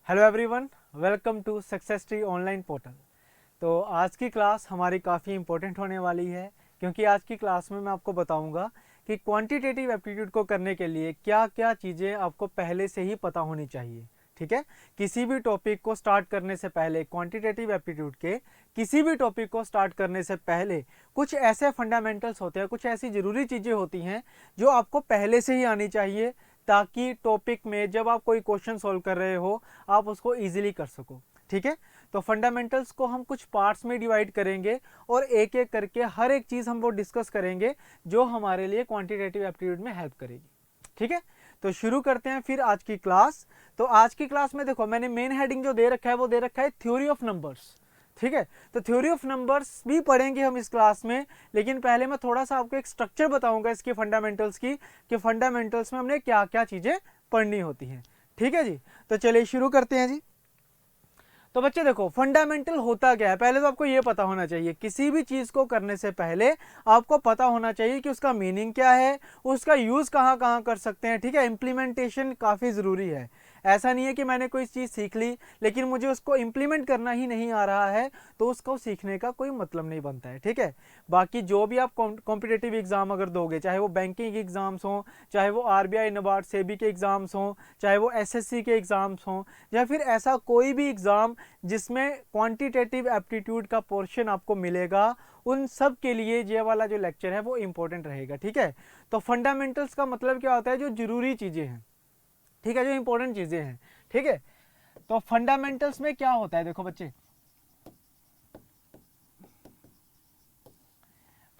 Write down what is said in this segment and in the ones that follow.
Hello everyone, welcome to success tree online portal. तो आज की क्लास हमारी काफ़ी इंपॉर्टेंट होने वाली है, क्योंकि आज की क्लास में मैं आपको बताऊंगा कि क्वांटिटेटिव एप्टीट्यूड को करने के लिए क्या क्या चीज़ें आपको पहले से ही पता होनी चाहिए। ठीक है, किसी भी टॉपिक को स्टार्ट करने से पहले, क्वांटिटेटिव एप्टीट्यूड के किसी भी टॉपिक को स्टार्ट करने से पहले कुछ ऐसे फंडामेंटल्स होते हैं, कुछ ऐसी ज़रूरी चीज़ें होती हैं जो आपको पहले से ही आनी चाहिए, ताकि टॉपिक में जब आप कोई क्वेश्चन सॉल्व कर रहे हो आप उसको इजीली कर सको। ठीक है, तो फंडामेंटल्स को हम कुछ पार्ट्स में डिवाइड करेंगे और एक एक करके हर एक चीज़ हम वो डिस्कस करेंगे जो हमारे लिए क्वांटिटेटिव एप्टीट्यूड में हेल्प करेगी। ठीक है, तो शुरू करते हैं फिर आज की क्लास। तो आज की क्लास में देखो, मैंने मेन हेडिंग जो दे रखा है वो दे रखा है थ्योरी ऑफ नंबर्स। ठीक है, तो थ्योरी ऑफ नंबर्स भी पढ़ेंगे हम इस क्लास में, लेकिन पहले मैं थोड़ा सा आपको एक स्ट्रक्चर बताऊंगा इसकी फंडामेंटल्स की, कि फंडामेंटल्स में हमने क्या क्या चीज़ें पढ़नी होती हैं। ठीक है जी, तो चलिए शुरू करते हैं जी। तो बच्चे देखो, फंडामेंटल होता क्या है, पहले तो आपको ये पता होना चाहिए। किसी भी चीज़ को करने से पहले आपको पता होना चाहिए कि उसका मीनिंग क्या है, उसका यूज़ कहाँ कहाँ कर सकते हैं। ठीक है, इम्प्लीमेंटेशन काफ़ी ज़रूरी है। ऐसा नहीं है कि मैंने कोई चीज़ सीख ली लेकिन मुझे उसको इम्प्लीमेंट करना ही नहीं आ रहा है, तो उसको सीखने का कोई मतलब नहीं बनता है। ठीक है, बाकी जो भी आप कॉम्पिटेटिव एग्ज़ाम अगर दोगे, चाहे वो बैंकिंग एग्ज़ाम्स हों, चाहे वो आरबीआई नबार्ड सेबी के एग्ज़ाम्स हों, चाहे वो एसएससी के एग्ज़ाम्स हों, या फिर ऐसा कोई भी एग्ज़ाम जिसमें क्वांटिटेटिव एप्टीट्यूड का पोर्शन आपको मिलेगा, उन सब के लिए ये वाला जो लेक्चर है वो इंपॉर्टेंट रहेगा। ठीक है, तो फंडामेंटल्स का मतलब क्या होता है, जो जरूरी चीज़ें हैं। ठीक है, जो इंपॉर्टेंट चीज़ें हैं। ठीक है, तो फंडामेंटल्स में क्या होता है, देखो बच्चे,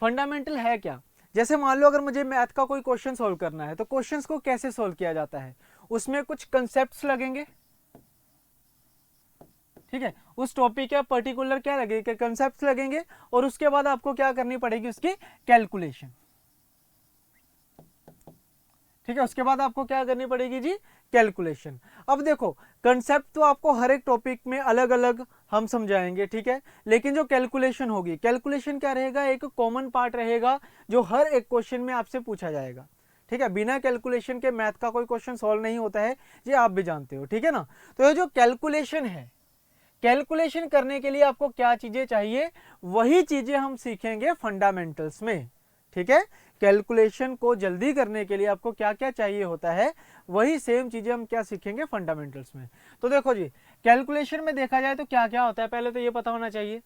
फंडामेंटल है क्या। जैसे मान लो अगर मुझे मैथ का कोई क्वेश्चन सॉल्व करना है, तो क्वेश्चंस को कैसे सॉल्व किया जाता है, उसमें कुछ कंसेप्ट्स लगेंगे। ठीक है, उस टॉपिक का पर्टिकुलर क्या लगेगा, कंसेप्ट्स लगेंगे, और उसके बाद आपको क्या करनी पड़ेगी, उसकी कैलकुलेशन। ठीक है, उसके बाद आपको क्या करनी पड़ेगी जी, कैलकुलेशन। अब देखो, कंसेप्ट तो आपको हर एक टॉपिक में अलग अलग हम समझाएंगे। ठीक है, लेकिन जो कैलकुलेशन होगी, कैलकुलेशन क्या रहेगा, एक कॉमन पार्ट रहेगा जो हर एक क्वेश्चन में आपसे पूछा जाएगा। ठीक है, बिना कैलकुलेशन के मैथ का कोई क्वेश्चन सॉल्व नहीं होता है, ये आप भी जानते हो। ठीक है ना, तो ये जो कैलकुलेशन है, कैलकुलेशन करने के लिए आपको क्या चीजें चाहिए, वही चीजें हम सीखेंगे फंडामेंटल्स में। ठीक है, कैलकुलेशन को जल्दी करने के लिए आपको क्या क्या चाहिए होता है, वही सेम चीजें हम क्या सीखेंगे फंडामेंटल्स में। तो देखो जी, कैलकुलेशन में देखा जाए तो क्या क्या होता है, पहले तो ये पता होना चाहिए।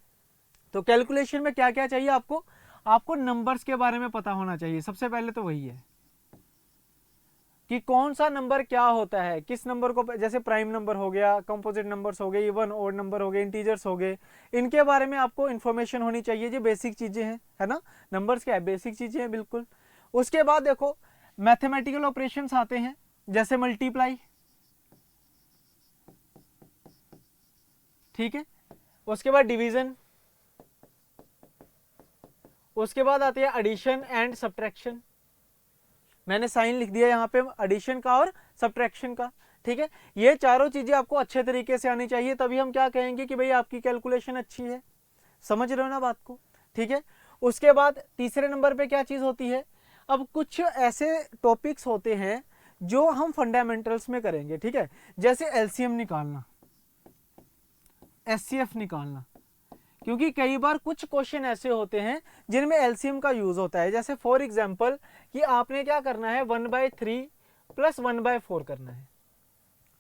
तो कैलकुलेशन में क्या क्या चाहिए आपको, आपको नंबर्स के बारे में पता होना चाहिए, सबसे पहले तो वही है कि कौन सा नंबर क्या होता है, किस नंबर को, जैसे प्राइम नंबर हो गया, कंपोजिट नंबर्स हो गए, इवन ओड नंबर हो गए, इंटीजर्स हो गए, इनके बारे में आपको इन्फॉर्मेशन होनी चाहिए। जो बेसिक चीज़ें हैं, है ना, नंबर्स क्या है, बेसिक चीज़ें हैं बिल्कुल। उसके बाद देखो, मैथमेटिकल ऑपरेशंस आते हैं, जैसे मल्टीप्लाई। ठीक है, उसके बाद डिवीजन, उसके बाद आती है एडिशन एंड सब्ट्रैक्शन। मैंने साइन लिख दिया यहाँ पे एडिशन का और सब्ट्रैक्शन का। ठीक है, ये चारों चीजें आपको अच्छे तरीके से आनी चाहिए, तभी हम क्या कहेंगे कि भाई आपकी कैलकुलेशन अच्छी है। समझ रहे हो ना बात को। ठीक है, उसके बाद तीसरे नंबर पे क्या चीज होती है, अब कुछ ऐसे टॉपिक्स होते हैं जो हम फंडामेंटल्स में करेंगे। ठीक है, जैसे एलसीएम निकालना, एचसीएफ निकालना, क्योंकि कई बार कुछ क्वेश्चन ऐसे होते हैं जिनमें एलसीएम का यूज होता है। जैसे फॉर एग्जांपल कि आपने क्या करना है, 1/3 प्लस 1/4 करना है।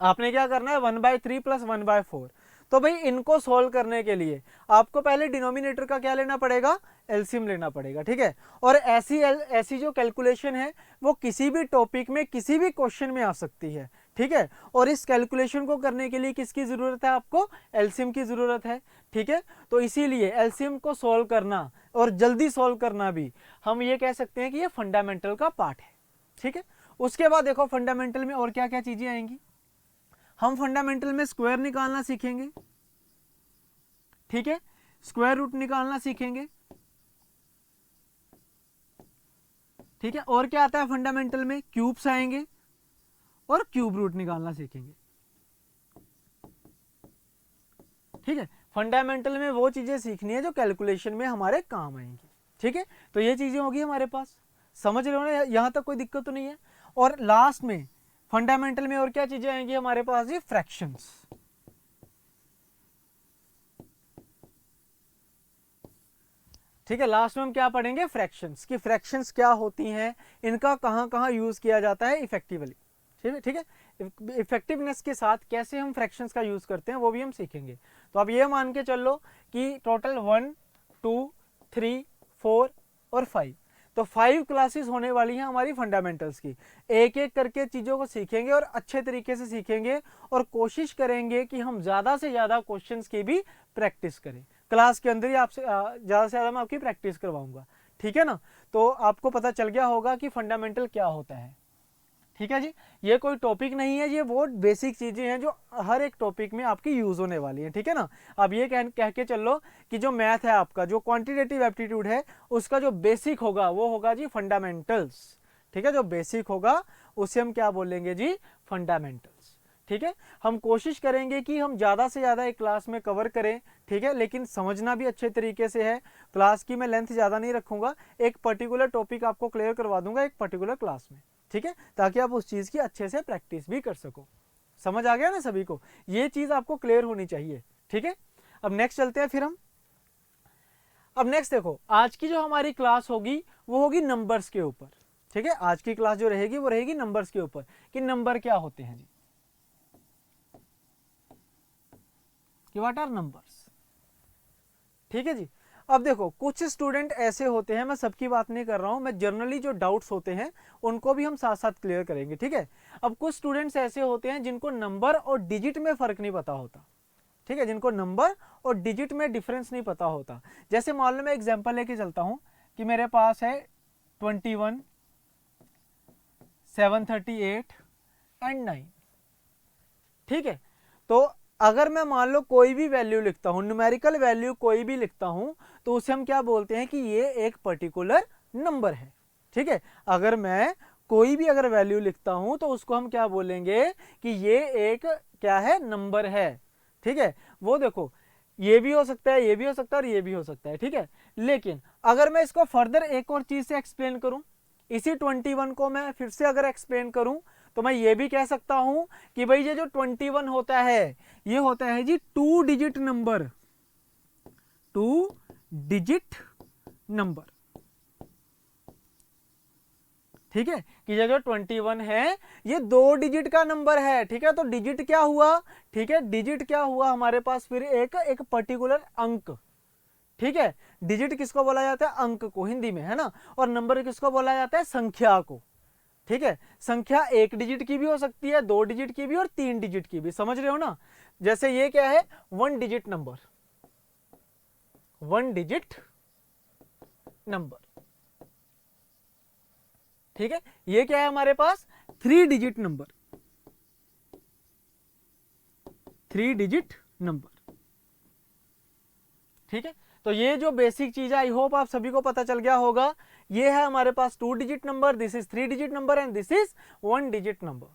आपने क्या करना है, 1/3 प्लस 1/4। तो भाई इनको सोल्व करने के लिए आपको पहले डिनोमिनेटर का क्या लेना पड़ेगा, एलसीएम लेना पड़ेगा। ठीक है, और ऐसी जो कैलकुलेशन है वो किसी भी टॉपिक में किसी भी क्वेश्चन में आ सकती है। ठीक है, और इस कैलकुलेशन को करने के लिए किसकी जरूरत है, आपको एलसीएम की जरूरत है। ठीक है, तो इसीलिए एलसीएम को सोल्व करना और जल्दी सोल्व करना भी हम ये कह सकते हैं कि ये फंडामेंटल का पार्ट है। ठीक है, उसके बाद देखो फंडामेंटल में और क्या क्या चीजें आएंगी, हम फंडामेंटल में स्क्वायर निकालना सीखेंगे। ठीक है, स्क्वायर रूट निकालना सीखेंगे। ठीक है, और क्या आता है फंडामेंटल में, क्यूब्स आएंगे और क्यूब रूट निकालना सीखेंगे। ठीक है, फंडामेंटल में वो चीजें सीखनी है जो कैलकुलेशन में हमारे काम आएंगी। ठीक है, तो ये चीजें होगी हमारे पास। समझ रहे हो ना, यहां तक कोई दिक्कत तो नहीं है। और लास्ट में फंडामेंटल में और क्या चीजें आएंगी हमारे पास, ये फ्रैक्शंस। ठीक है। लास्ट में हम क्या पढ़ेंगे, फ्रैक्शंस, कि फ्रैक्शंस क्या होती हैं, इनका कहाँ कहाँ यूज किया जाता है इफेक्टिवली। ठीक है, इफेक्टिवनेस के साथ कैसे हम फ्रैक्शंस का यूज करते हैं वो भी हम सीखेंगे। तो अब ये मान के चलो कि टोटल 1 2 3 4 और 5, तो 5 क्लासेस होने वाली हैं हमारी फंडामेंटल्स की। एक एक करके चीज़ों को सीखेंगे और अच्छे तरीके से सीखेंगे और कोशिश करेंगे कि हम ज़्यादा से ज़्यादा क्वेश्चंस की भी प्रैक्टिस करें। क्लास के अंदर ही आपसे ज़्यादा से ज़्यादा मैं आपकी प्रैक्टिस करवाऊंगा, ठीक है ना। तो आपको पता चल गया होगा कि फंडामेंटल क्या होता है। ठीक है जी, ये कोई टॉपिक नहीं है, ये वो बेसिक चीज़ें हैं जो हर एक टॉपिक में आपकी यूज़ होने वाली हैं, ठीक है ना। अब ये कह के चलो कि जो मैथ है आपका, जो क्वांटिटेटिव एप्टीट्यूड है, उसका जो बेसिक होगा वो होगा जी फंडामेंटल्स। ठीक है, जो बेसिक होगा उसे हम क्या बोलेंगे जी, फंडामेंटल्स। ठीक है, हम कोशिश करेंगे कि हम ज़्यादा से ज़्यादा एक क्लास में कवर करें, ठीक है, लेकिन समझना भी अच्छे तरीके से है। क्लास की मैं लेंथ ज़्यादा नहीं रखूँगा, एक पर्टिकुलर टॉपिक आपको क्लियर करवा दूंगा एक पर्टिकुलर क्लास में, ठीक है, ताकि आप उस चीज़ की अच्छे से प्रैक्टिस भी कर सको। समझ आ गया ना सभी को, ये चीज़ आपको क्लियर होनी चाहिए, ठीक है। अब नेक्स्ट चलते हैं फिर हम। अब नेक्स्ट देखो, आज की जो हमारी क्लास होगी वो होगी नंबर्स के ऊपर, ठीक है। आज की क्लास जो रहेगी वो रहेगी नंबर्स के ऊपर, कि नंबर क्या होते हैं जी, कि व्हाट आर नंबर्स। ठीक है जी। अब देखो, कुछ स्टूडेंट ऐसे होते हैं, मैं सबकी बात नहीं कर रहा हूं, मैं जनरली जो डाउट्स होते हैं उनको भी हम साथ साथ क्लियर करेंगे, ठीक है। अब कुछ स्टूडेंट्स ऐसे होते हैं जिनको नंबर और डिजिट में फर्क नहीं पता होता, ठीक है, जिनको नंबर और डिजिट में डिफरेंस नहीं पता होता। जैसे मान लो मैं एग्जांपल लेके चलता हूं कि मेरे पास है 21 738 एंड 9, ठीक है। तो अगर मैं मान लो कोई भी वैल्यू लिखता हूं, न्यूमेरिकल वैल्यू कोई भी लिखता हूं, तो उसे हम क्या बोलते हैं कि ये एक पर्टिकुलर नंबर है, ठीक है। अगर मैं कोई भी अगर वैल्यू लिखता हूं तो उसको हम क्या बोलेंगे कि ये एक क्या है, नंबर है, ठीक है। वो देखो, ये भी हो सकता है, ये भी हो सकता है और ये भी हो सकता है, ठीक है। लेकिन अगर मैं इसको फर्दर एक और चीज से एक्सप्लेन करूं, इसी 21 को मैं फिर से अगर एक्सप्लेन करूं, तो मैं ये भी कह सकता हूं कि भाई ये जो 21 होता है ये होता है जी 2 डिजिट नंबर, 2 डिजिट नंबर, ठीक है, कि ये जो 21 है ये 2 डिजिट का नंबर है, ठीक है। तो डिजिट क्या हुआ, ठीक है, डिजिट क्या हुआ हमारे पास फिर एक पर्टिकुलर अंक, ठीक है। डिजिट किसको बोला जाता है, अंक को हिंदी में, है ना। और नंबर किसको बोला जाता है, संख्या को, ठीक है। संख्या 1 डिजिट की भी हो सकती है, 2 डिजिट की भी और 3 डिजिट की भी, समझ रहे हो ना। जैसे ये क्या है, 1 डिजिट नंबर, 1 डिजिट नंबर, ठीक है। ये क्या है हमारे पास, 3 डिजिट नंबर, 3 डिजिट नंबर, ठीक है। तो ये जो बेसिक चीज है, आई होप आप सभी को पता चल गया होगा। ये है हमारे पास 2 digit number, this is 3 digit number and this is 1 digit number.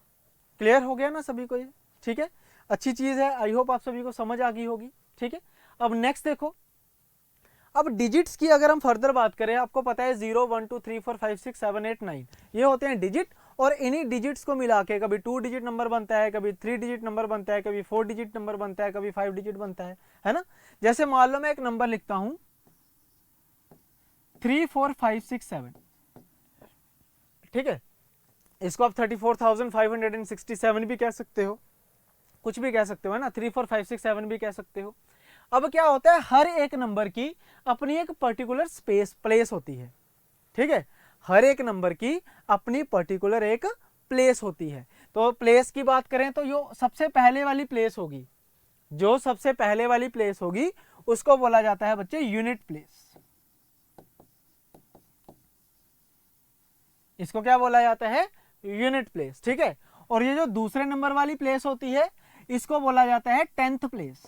Clear हो गया ना सभी को ये, ठीक है। अच्छी चीज है, आई होप आप सभी को समझ आ गई होगी, ठीक है। अब नेक्स्ट देखो, अब डिजिट्स की अगर हम फर्दर बात करें, आपको पता है 0 1 2 3 4 5 6 7 8 9 ये होते हैं डिजिट, और इन्हीं डिजिट्स को मिला के कभी 2 डिजिट नंबर बनता है, कभी 3 डिजिट नंबर बनता है, कभी 4 डिजिट नंबर बनता है, कभी 5 डिजिट बनता है ना। जैसे मान लो मैं एक नंबर लिखता हूं 3 4 5 6 7, ठीक है। इसको आप 34,567 भी कह सकते हो, कुछ भी कह सकते हो, है ना। 3 4 5 6 7 भी कह सकते हो। अब क्या होता है, हर एक नंबर की अपनी एक पर्टिकुलर स्पेस प्लेस होती है, ठीक है। हर एक नंबर की अपनी पर्टिकुलर एक प्लेस होती है। तो प्लेस की बात करें तो जो सबसे पहले वाली प्लेस होगी, जो सबसे पहले वाली प्लेस होगी उसको बोला जाता है बच्चे यूनिट प्लेस। इसको क्या बोला जाता है, यूनिट प्लेस, ठीक है। और ये जो दूसरे नंबर वाली प्लेस होती है इसको बोला जाता है 10th प्लेस।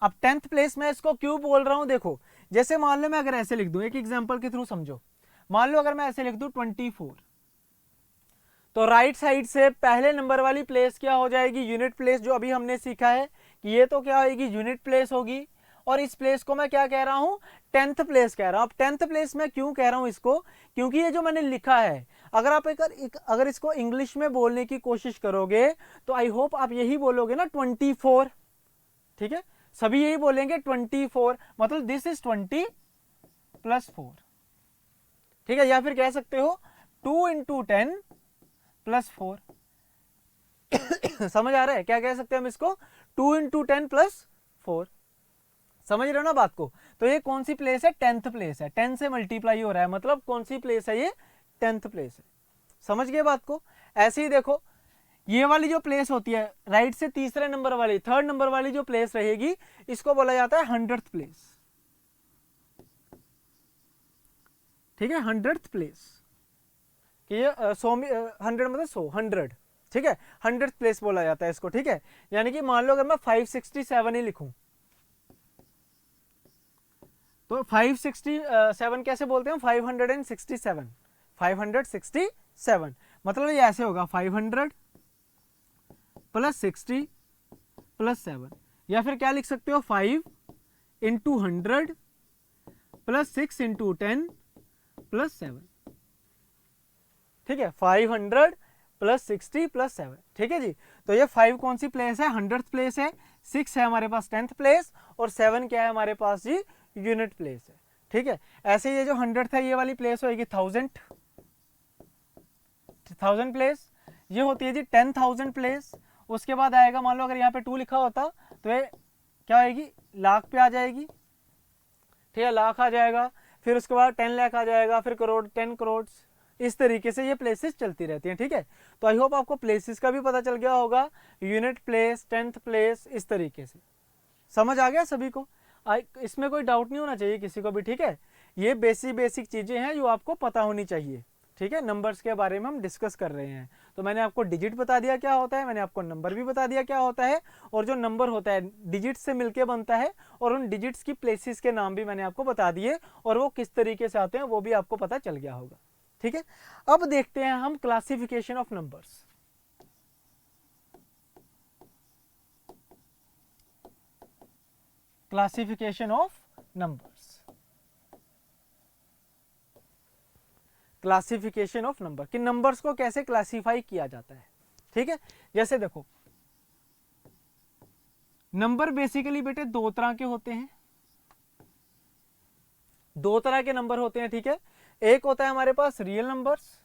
अब 10th प्लेस में इसको क्यों बोल रहा हूं, देखो, जैसे मान लो मैं अगर ऐसे लिख दूं, एक एग्जांपल के थ्रू समझो। मान लो अगर मैं ऐसे लिख दूं 24, तो राइट साइड से पहले नंबर वाली प्लेस क्या हो जाएगी, यूनिट प्लेस, जो अभी हमने सीखा है कि ये तो क्या होगी, यूनिट प्लेस होगी। और इस प्लेस को मैं क्या कह रहा हूं, 10th प्लेस कह रहा हूं। अब 10th प्लेस में क्यों कह रहा हूं इसको, क्योंकि ये जो मैंने लिखा है, अगर आप अगर इसको इंग्लिश में बोलने की कोशिश करोगे तो आई होप आप यही बोलोगे ना 24, ठीक है। सभी यही बोलेंगे 24, मतलब दिस इज 20 प्लस 4, ठीक है। या फिर कह सकते हो 2 इंटू 10 प्लस 4। समझ आ रहा है क्या कह सकते हैं हम इसको, 2 इंटू 10 प्लस 4। समझ रहे हो ना बात को। तो ये कौन सी प्लेस है, 10th प्लेस है, 10 से मल्टीप्लाई हो रहा है, मतलब कौन सी प्लेस है, ये 10th प्लेस है। समझ गए बात को। ऐसे ही देखो ये वाली जो प्लेस होती है राइट से तीसरे नंबर वाली, थर्ड नंबर वाली जो प्लेस रहेगी, इसको बोला जाता है 100th प्लेस, ठीक है। 100th प्लेस कि ये 100 मतलब 100, 100, ठीक है। 100th प्लेस बोला जाता है इसको, ठीक है। यानी कि मान लो अगर मैं 567 ही लिखूं, तो 567 कैसे बोलते हैं, 567, 567, मतलब ये ऐसे होगा 500 प्लस 60 प्लस 7, या फिर क्या लिख सकते हो 5 इंटू 100 प्लस 6 इंटू 10 प्लस 7, ठीक है। 500 प्लस 60 प्लस 7, ठीक है जी। तो ये 5 कौन सी प्लेस है, 100th प्लेस है, 6 है हमारे पास 10th प्लेस, और 7 क्या है हमारे पास जी, यूनिट प्लेस है, ठीक है। ऐसे ये जो 100th है ये वाली प्लेस होगी 1000 प्लेस, ये होती है जी 10,000 प्लेस। उसके बाद आएगा, मान लो अगर यहाँ पे 2 लिखा होता तो ये क्या आएगी, लाख पे आ जाएगी, ठीक है, लाख आ जाएगा। फिर उसके बाद 10 लाख आ जाएगा, फिर करोड़, 10 करोड़, इस तरीके से ये प्लेसेस चलती रहती हैं, ठीक है। तो आई होप आपको प्लेसेस का भी पता चल गया होगा, यूनिट प्लेस, 10th प्लेस, इस तरीके से समझ आ गया सभी को। इसमें कोई डाउट नहीं होना चाहिए किसी को भी, ठीक है। ये बेसिक चीजें हैं जो आपको पता होनी चाहिए, ठीक है। नंबर्स के बारे में हम डिस्कस कर रहे हैं, तो मैंने आपको डिजिट बता दिया क्या होता है, मैंने आपको नंबर भी बता दिया क्या होता है, और जो नंबर होता है डिजिट से मिलके बनता है, और उन डिजिट्स की प्लेसेस के नाम भी मैंने आपको बता दिए, और वो किस तरीके से आते हैं वो भी आपको पता चल गया होगा, ठीक है। अब देखते हैं हम classification of numbers. Classification of numbers, classification of number, कि नंबर्स को कैसे क्लासिफाई किया जाता है, ठीक है। जैसे देखो नंबर बेसिकली बेटे दो तरह के होते हैं, दो तरह के नंबर होते हैं, ठीक है। एक होता है हमारे पास रियल नंबर्स,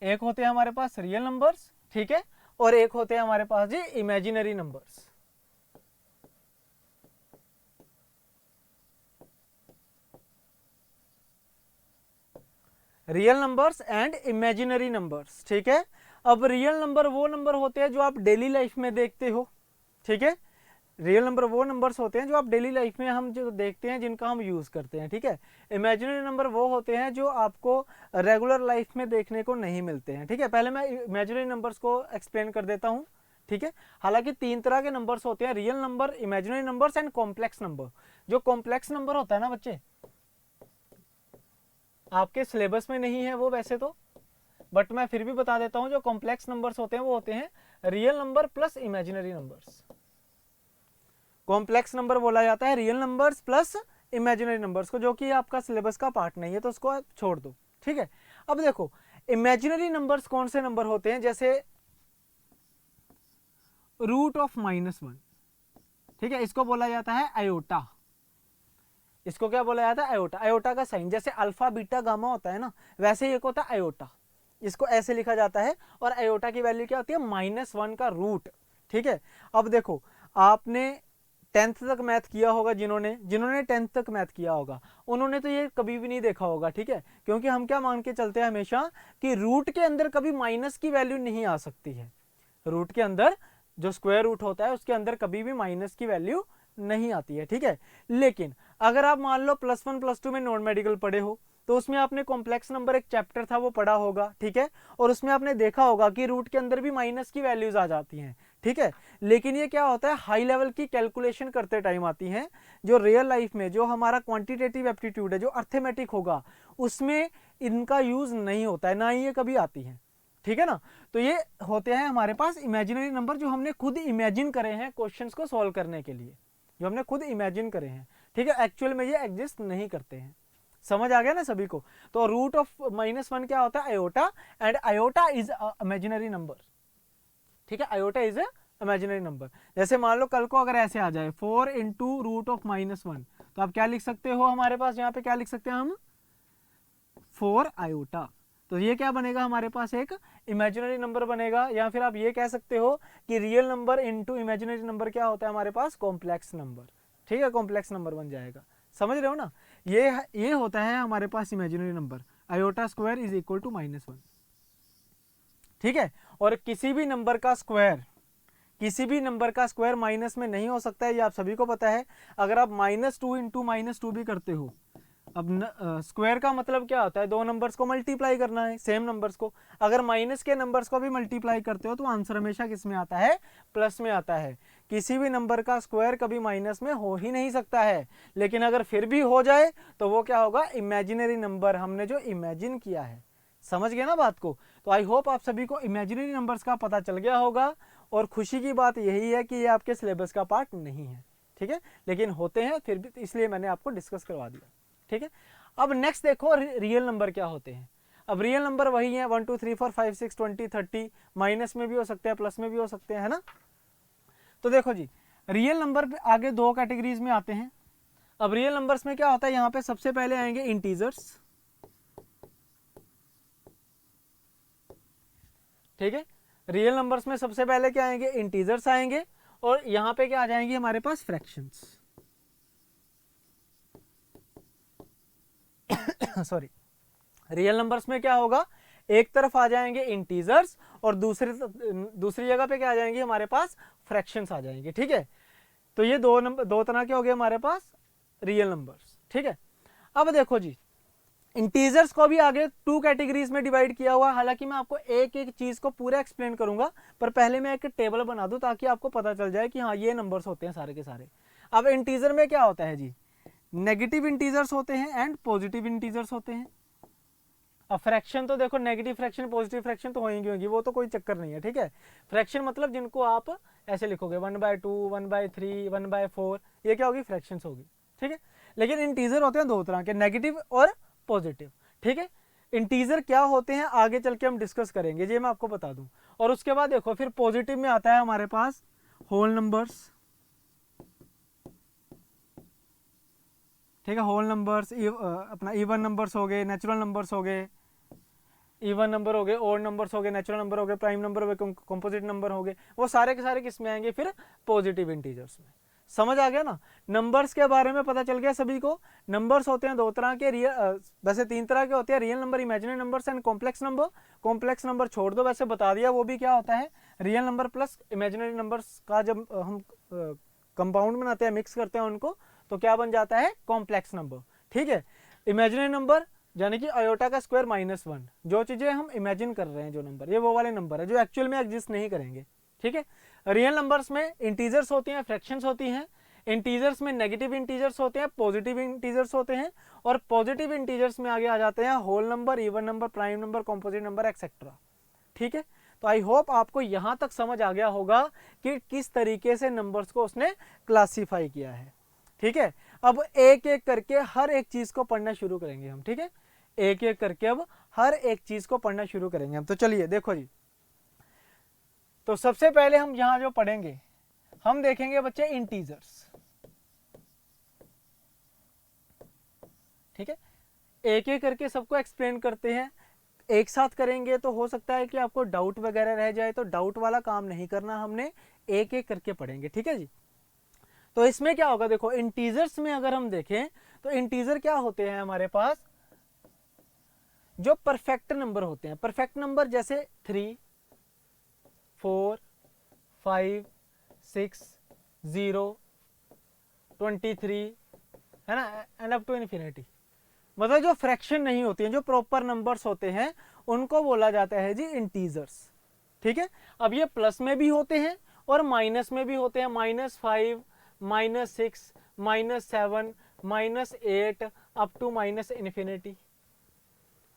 एक होते हैं हमारे पास रियल नंबर्स, ठीक है, और एक होते हैं हमारे पास जी imaginary numbers. Real numbers and imaginary numbers, ठीक है। अब रियल नंबर वो नंबर होते हैं जो आप डेली लाइफ में देखते हो, ठीक है। रियल नंबर वो नंबर्स होते हैं जो आप डेली लाइफ में हम जो देखते हैं, जिनका हम यूज करते हैं, ठीक है। इमेजिनरी नंबर वो होते हैं जो आपको रेगुलर लाइफ में देखने को नहीं मिलते हैं, ठीक है। पहले मैं इमेजिनरी नंबर्स को एक्सप्लेन कर देता हूँ, ठीक है। हालांकि 3 तरह के नंबर्स होते हैं, real number, imaginary numbers and complex number. जो कॉम्प्लेक्स नंबर होता है ना बच्चे, आपके सिलेबस में नहीं है वो वैसे तो, बट मैं फिर भी बता देता हूं, जो कॉम्प्लेक्स नंबर्स होते हैं वो होते हैं real number plus imaginary numbers. Complex number बोला जाता है real numbers plus imaginary numbers को, जो कि आपका सिलेबस का पार्ट नहीं है, तो उसको आप छोड़ दो, ठीक है। अब देखो इमेजिनरी नंबर्स कौन से नंबर होते हैं, जैसे रूट ऑफ -1, ठीक है, इसको बोला जाता है आयोटा। इसको क्या बोला जाता है, आयोटा। आयोटा का साइन जैसे अल्फा बीटा गामा होता है ना, वैसे ही एक होता है आयोटा, इसको ऐसे लिखा जाता है। और आयोटा की वैल्यू क्या होती है, -1 का रूट, ठीक है। अब देखो आपने 10th तक मैथ किया होगा, जिन्होंने 10th तक मैथ किया होगा उन्होंने तो ये कभी भी नहीं देखा होगा, ठीक है। क्योंकि हम क्या मान के चलते हैं हमेशा कि रूट के अंदर कभी माइनस की वैल्यू नहीं आ सकती है। रूट के अंदर जो स्क्वायर रूट होता है उसके अंदर कभी भी माइनस की वैल्यू नहीं आती है, ठीक है। लेकिन अगर आप मान लो +1 +2 में नॉन मेडिकल पढ़े हो, तो उसमें आपने कॉम्प्लेक्स नंबर एक चैप्टर था वो पढ़ा होगा, ठीक है। और उसमें आपने देखा होगा कि रूट के अंदर भी माइनस की वैल्यूज आ जाती हैं, ठीक है। लेकिन ये क्या होता है, हाई लेवल की कैलकुलेशन करते टाइम आती हैं। जो रियल लाइफ में जो हमारा क्वांटिटेटिव एप्टीट्यूड है, जो अर्थमेटिक होगा, उसमें इनका यूज नहीं होता है, ना ही ये कभी आती है, ठीक है ना। तो ये होते हैं हमारे पास इमेजिनरी नंबर, जो हमने खुद इमेजिन करे हैं क्वेश्चंस को सॉल्व करने के लिए, जो हमने खुद इमेजिन करे हैं, ठीक है। एक्चुअल में ये एग्जिस्ट नहीं करते हैं। समझ आ गया ना सभी को। तो रूट ऑफ -1 क्या होता है, iota, and iota is imaginary number, ठीक है। Iota is imaginary number. जैसे मान लो कल को अगर ऐसे आ जाए 4 इंटू रूट ऑफ -1, तो आप क्या लिख सकते हो, हमारे पास यहाँ पे क्या लिख सकते हैं हम, 4 आयोटा। तो ये क्या बनेगा हमारे पास, एक इमेजिनरी नंबर बनेगा। या फिर आप ये कह सकते हो कि real number into imaginary number क्या होता है हमारे पास, कॉम्प्लेक्स नंबर। ठीक है, कॉम्प्लेक्स नंबर बन जाएगा, समझ रहे हो ना। ये होता है हमारे पास imaginary number, iota square is equal to -1। ठीक है, और किसी भी नंबर का स्क्वायर माइनस में नहीं हो सकता है, ये आप सभी को पता है। अगर आप -2 इंटू -2 भी करते हो, अब स्क्वायर का मतलब क्या होता है, दो नंबर्स को मल्टीप्लाई करना है, सेम नंबर्स को। अगर माइनस के नंबर्स को भी मल्टीप्लाई करते हो तो आंसर हमेशा किस में आता है, प्लस में आता है। किसी भी नंबर का स्क्वायर कभी माइनस में हो ही नहीं सकता है। लेकिन अगर फिर भी हो जाए तो वो क्या होगा, इमेजिनरी नंबर, हमने जो इमेजिन किया है। समझ गए ना बात को। तो आई होप आप सभी को इमेजिनरी नंबर्स का पता चल गया होगा। और खुशी की बात यही है कि ये आपके सिलेबस का पार्ट नहीं है, ठीक है, लेकिन होते हैं फिर भी, इसलिए मैंने आपको डिस्कस करवा दिया। ठीक है, अब नेक्स्ट देखो रियल नंबर क्या होते हैं। अब रियल नंबर वही है 1 2 3 4 5 6 20 30, माइनस में भी हो सकते हैं, प्लस में भी हो सकते हैं, है ना। तो देखो जी, रियल नंबर आगे दो कैटेगरीज में आते हैं। अब रियल नंबर्स में क्या होता है, यहाँ पे सबसे पहले आएंगे इंटीजर्स। ठीक है, रियल नंबर्स में सबसे पहले क्या आएंगे, इंटीजर्स आएंगे। और यहाँ पे क्या आ जाएंगे हमारे पास, फ्रैक्शंस। सॉरी, रियल नंबर्स में क्या होगा, एक तरफ आ जाएंगे इंटीजर्स और दूसरी जगह पे क्या आ जाएंगे हमारे पास, फ्रैक्शंस आ जाएंगे। ठीक है, तो ये दो तरह के हो गए हमारे पास रियल नंबर्स। ठीक है, अब देखो जी, इंटीजर्स को भी आगे टू कैटेगरीज में डिवाइड किया हुआ। हालांकि मैं आपको एक एक चीज को पूरा एक्सप्लेन करूंगा, पर पहले मैं एक टेबल बना दूं ताकि आपको पता चल जाए कि हाँ ये नंबर्स होते हैं सारे के सारे। अब इंटीजर में क्या होता है जी, नेगेटिव इंटीजर्स होते हैं एंड पॉजिटिव इंटीजर्स होते हैं। अब फ्रैक्शन तो देखो, नेगेटिव फ्रैक्शन पॉजिटिव फ्रैक्शन तो होंगी, वो तो कोई चक्कर नहीं है। ठीक है, फ्रैक्शन मतलब जिनको आप ऐसे लिखोगे 1/2, 1/3, 1/4, ये क्या होगी, फ्रैक्शंस होगी। ठीक है, लेकिन इंटीजर होते हैं दो तरह के, नेगेटिव और पॉजिटिव। ठीक है, इंटीजर क्या होते हैं आगे चल के हम डिस्कस करेंगे, ये मैं आपको बता दूं। और उसके बाद देखो फिर पॉजिटिव में आता है हमारे पास होल नंबर्स। ठीक है, होल नंबर्स, अपना इवन नंबर्स हो गए, नेचुरल नंबर्स हो गए, इवन नंबर हो गए, ओड नंबर्स हो गए, नेचुरल नंबर हो गए, प्राइम नंबर हो गए, कंपोजिट नंबर हो गए, वो सारे के सारे किस में आएंगे, फिर पॉजिटिव इंटीजर्स में। समझ आ गया ना, नंबर्स के बारे में पता चल गया सभी को। नंबर्स होते हैं दो तरह के, वैसे तीन तरह के होते हैं, real number, imaginary numbers and complex number. Complex number छोड़ दो, वैसे बता दिया, वो भी क्या होता है, real number plus imaginary numbers का जब हम कंपाउंड बनाते हैं, मिक्स करते हैं उनको, तो क्या बन जाता है, कॉम्प्लेक्स नंबर। ठीक है, इमेजिनरी नंबर यानी कि आयोटा का स्क्वायर -1, जो चीजें हम इमेजिन कर रहे हैं, जो नंबर, ये वो वाले नंबर है जो एक्चुअल में एग्जिस्ट नहीं करेंगे। ठीक है, रियल नंबर्स में इंटीजर्स होती हैं, फ्रैक्शंस होती हैं। इंटीजर्स में नेगेटिव इंटीजर्स होते हैं, पॉजिटिव इंटीजर्स होते हैं। और पॉजिटिव इंटीजर्स में आगे आ जाते हैं whole number, even number, prime number, composite number, etcetera. ठीक है, तो आई होप आपको यहां तक समझ आ गया होगा कि किस तरीके से नंबर्स को उसने क्लासीफाई किया है। ठीक है, अब एक एक करके हर एक चीज को पढ़ना शुरू करेंगे हम। ठीक है, एक एक करके अब हर एक चीज को पढ़ना शुरू करेंगे हम। तो चलिए देखो जी, तो सबसे पहले हम यहां जो पढ़ेंगे, हम देखेंगे बच्चे इंटीजर्स। ठीक है, एक एक करके सबको एक्सप्लेन करते हैं, एक साथ करेंगे तो हो सकता है कि आपको डाउट वगैरह रह जाए, तो डाउट वाला काम नहीं करना हमने, एक एक करके पढ़ेंगे। ठीक है जी, तो इसमें क्या होगा, देखो इंटीजर्स में अगर हम देखें तो इंटीजर क्या होते हैं हमारे पास, जो परफेक्ट नंबर होते हैं। परफेक्ट नंबर जैसे 3, 4, 5, 6, 0, 23, है ना, एंड अप टू इन्फिनिटी। मतलब जो फ्रैक्शन नहीं होती हैं, जो प्रॉपर नंबर्स होते हैं, उनको बोला जाता है जी इंटीजर्स। ठीक है, अब ये प्लस में भी होते हैं और माइनस में भी होते हैं, -5, -6, -7, -8 अप टू इन्फिनिटी।